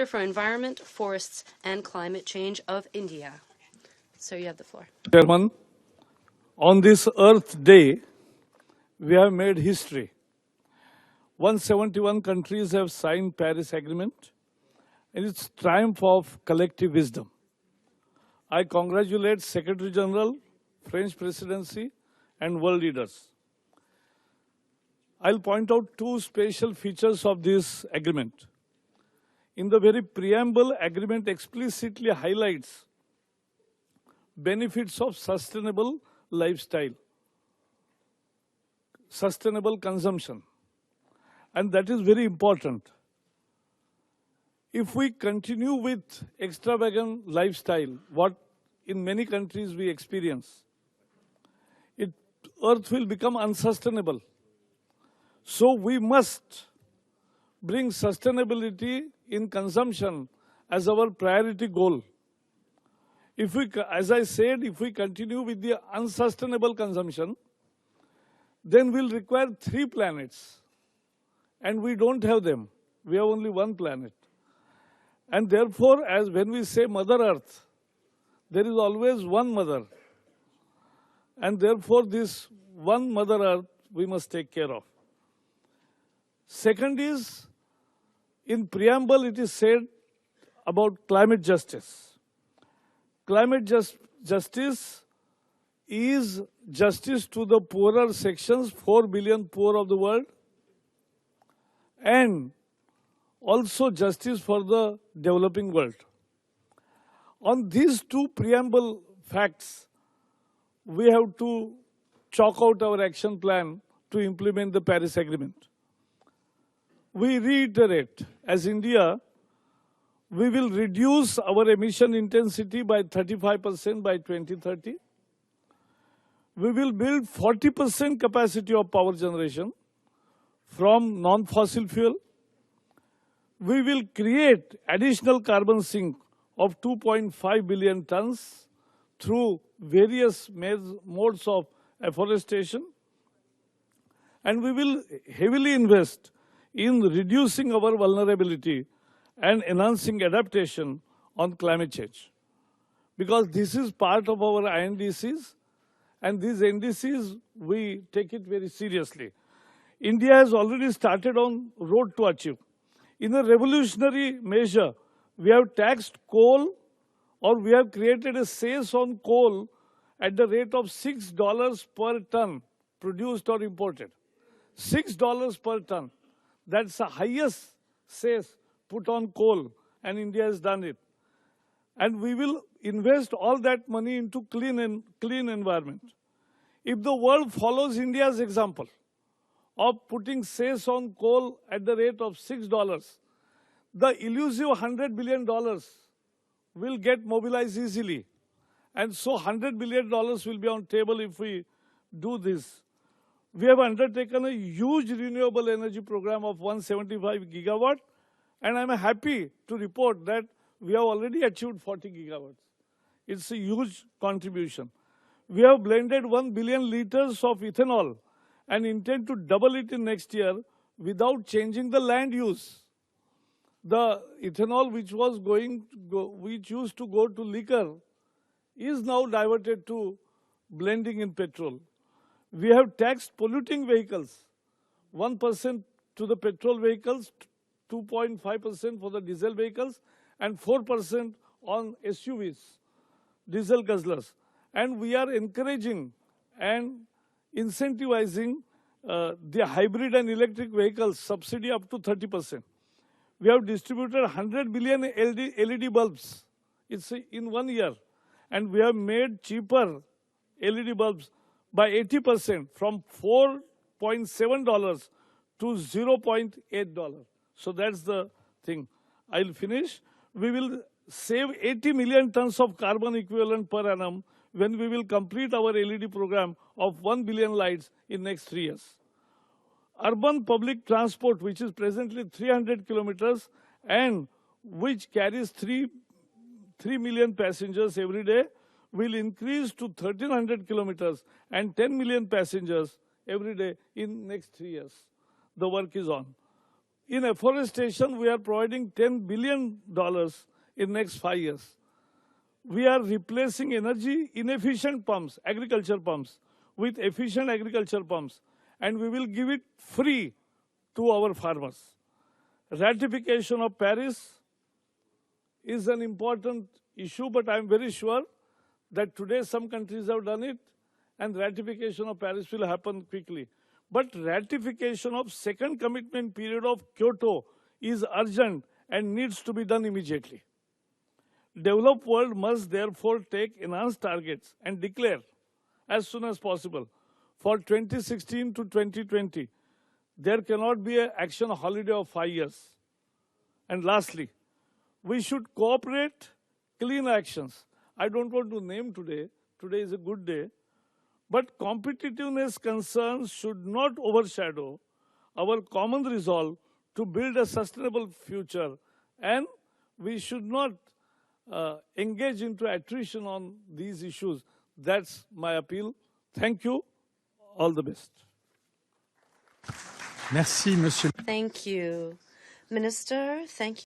Minister for Environment, Forests and Climate Change of India. Sir, you have the floor. Chairman, on this Earth Day, we have made history. 171 countries have signed Paris Agreement, and it's triumph of collective wisdom. I congratulate Secretary General, French Presidency, and world leaders. I'll point out two special features of this agreement. In the very preamble, agreement explicitly highlights benefits of sustainable lifestyle, sustainable consumption. And that is very important. If we continue with extravagant lifestyle, what in many countries we experience, Earth will become unsustainable. So we must bring sustainability in consumption as our priority goal. If we, as I said, if we continue with the unsustainable consumption, then we'll require 3 planets. And we don't have them. We have only one planet. And therefore, as when we say Mother Earth, there is always one mother. And therefore, this one Mother Earth we must take care of. Second is, in preamble it is said about climate justice. Climate justice is justice to the poorer sections, 4 billion poor of the world, and also justice for the developing world. On these two preamble facts, we have to chalk out our action plan to implement the Paris Agreement. We reiterate, as India, we will reduce our emission intensity by 35% by 2030. We will build 40% capacity of power generation from non-fossil fuel. We will create additional carbon sink of 2.5 billion tons through various modes of afforestation. And we will heavily invest in reducing our vulnerability and enhancing adaptation on climate change. Because this is part of our INDCs, and these NDCs, we take it very seriously. India has already started on road to achieve. In a revolutionary measure, we have taxed coal, or we have created a cess on coal at the rate of $6 per ton produced or imported. $6 per ton. That's the highest cess put on coal, and India has done it. And we will invest all that money into clean environment. If the world follows India's example of putting cess on coal at the rate of $6, the elusive $100 billion will get mobilized easily. And so $100 billion will be on table if we do this. We have undertaken a huge renewable energy program of 175 gigawatt, and I'm happy to report that we have already achieved 40 gigawatts. It's a huge contribution. We have blended 1 billion liters of ethanol and intend to double it in next year without changing the land use. The ethanol which used to go to liquor is now diverted to blending in petrol. We have taxed polluting vehicles, 1% to the petrol vehicles, 2.5% for the diesel vehicles, and 4% on SUVs, diesel guzzlers. And we are encouraging and incentivizing the hybrid and electric vehicles, subsidy up to 30%. We have distributed 100 billion LED bulbs. It's in 1 year. And we have made cheaper LED bulbs by 80% from $4.7 to $0.8. So that's the thing. I'll finish. We will save 80 million tons of carbon equivalent per annum when we will complete our LED program of 1 billion lights in next 3 years. Urban public transport, which is presently 300 kilometers and which carries 3 million passengers every day, will increase to 1,300 kilometers and 10 million passengers every day in next 3 years. The work is on. In afforestation, we are providing $10 billion in next 5 years. We are replacing energy inefficient pumps, agriculture pumps, with efficient agriculture pumps, and we will give it free to our farmers. Ratification of Paris is an important issue, but I am very sure that today some countries have done it, and ratification of Paris will happen quickly. But ratification of second commitment period of Kyoto is urgent and needs to be done immediately. Developed world must therefore take enhanced targets and declare as soon as possible for 2016 to 2020. There cannot be an action holiday of 5 years. And lastly, we should cooperate clean actions. I don't want to name today. Today is a good day. But competitiveness concerns should not overshadow our common resolve to build a sustainable future. And we should not engage into attrition on these issues. That's my appeal. Thank you. All the best. Merci, Monsieur. Thank you. Minister, thank you.